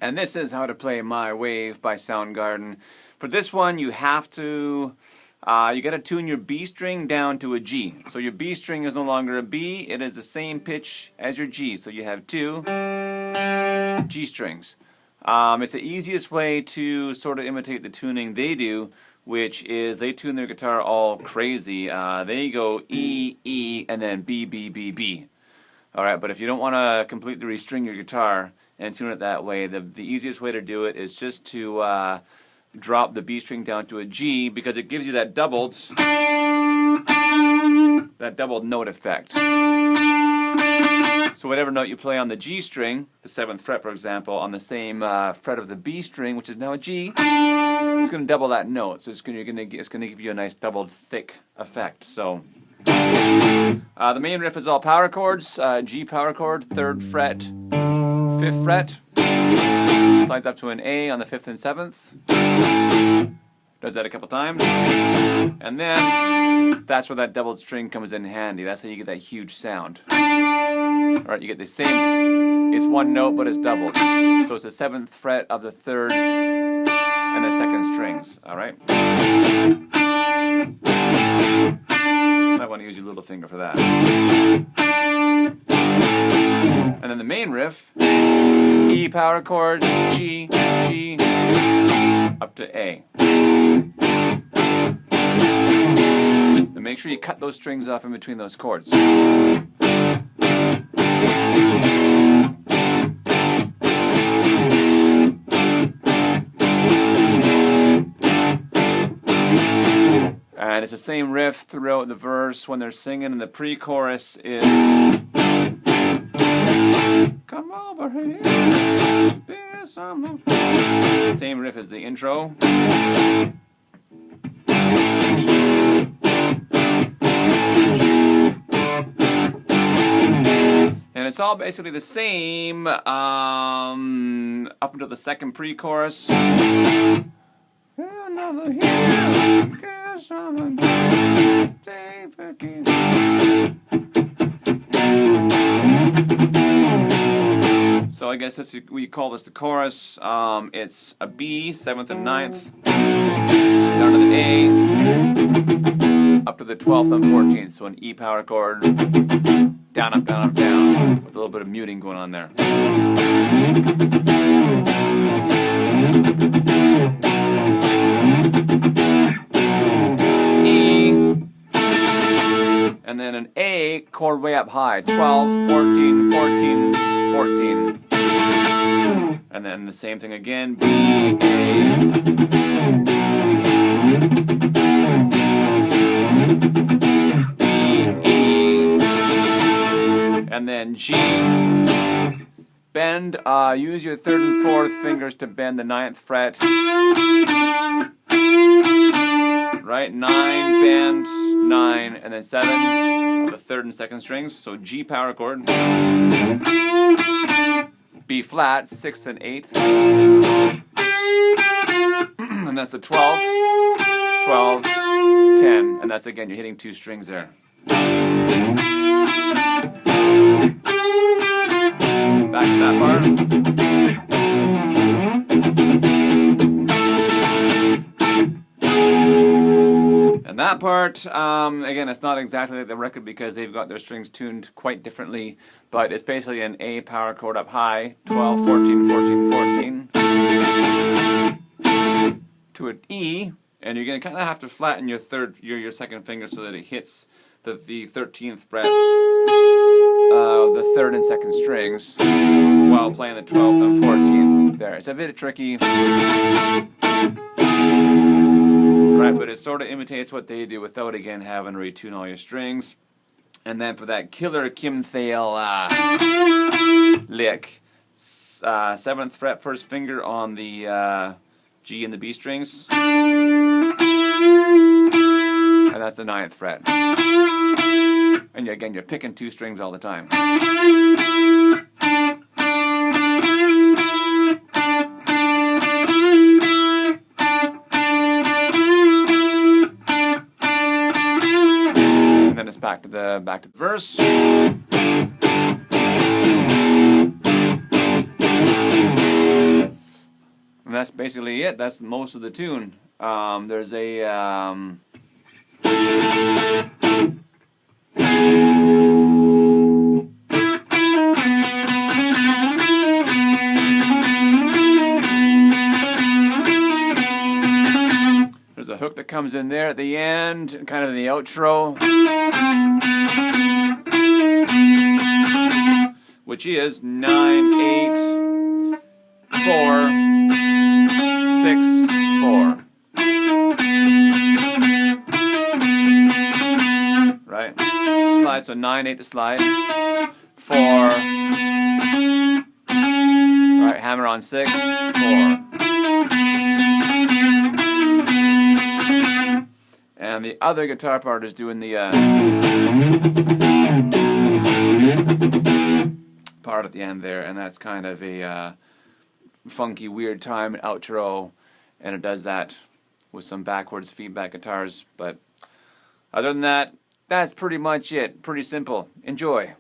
And this is how to play My Wave by Soundgarden. For this one, you have to, you got to tune your B string down to a G. So your B string is no longer a B, it is the same pitch as your G. So you have two G strings. It's the easiest way to sort of imitate the tuning they do, which is they tune their guitar all crazy. They go E, E, and then B, B, B, B. Alright, but if you don't want to completely restring your guitar and tune it that way, the easiest way to do it is just to drop the B string down to a G, because it gives you that doubled note effect. So whatever note you play on the G string, the 7th fret for example, on the same fret of the B string, which is now a G, it's going to double that note. So it's going to give you a nice doubled thick effect. So the main riff is all power chords. G power chord, 3rd fret, 5th fret, slides up to an A on the 5th and 7th. Does that a couple times, and then that's where that doubled string comes in handy. That's how you get that huge sound. Alright, you get the same, it's one note but it's doubled. So it's the 7th fret of the 3rd and the 2nd strings. Alright? Might want to use your little finger for that. And then the main riff, E power chord, G, G, up to A. And make sure you cut those strings off in between those chords. And it's the same riff throughout the verse when they're singing, and the pre-chorus is come over here, be some. Same riff as the intro. And it's all basically the same up until the 2nd pre-chorus. So I guess we call this the chorus. It's a B, 7th and 9th, down to the A, up to the 12th and 14th. So an E power chord, down, up, down, up, down, with a little bit of muting going on there. E, and then an A chord way up high, 12, 14, 14, 14. And then the same thing again, B, A, E, and then G. Bend, use your 3rd and 4th fingers to bend the 9th fret. Right, 9, bend, 9, and then 7 of the 3rd and 2nd strings. So G power chord. B flat, 6th and 8th. And that's the 12th, 12, 10. And that's again, you're hitting 2 strings there. Back to that part. And that part, again, it's not exactly like the record because they've got their strings tuned quite differently, but it's basically an A power chord up high, 12, 14, 14, 14, to an E, and you're going to kind of have to flatten your 2nd finger so that it hits the 13th frets of the 3rd and 2nd strings while playing the 12th and 14th there. It's a bit tricky. Right, but it sort of imitates what they do without, again, having to retune all your strings. And then for that killer Kim Thale lick, 7th fret, 1st finger on the G and the B strings. And that's the 9th fret. And again, you're picking 2 strings all the time. Back to the verse. that's basically it. That's most of the tune. There's a there's a hook that comes in there at the end, kind of the outro, which is 9, 8, 4, 6, 4. Right? Slide, so 9, 8 to slide. 4. Right, hammer on 6, 4. And the other guitar part is doing the part at the end there, and that's kind of a funky, weird time outro, and it does that with some backwards feedback guitars. But other than that, that's pretty much it. Pretty simple. Enjoy.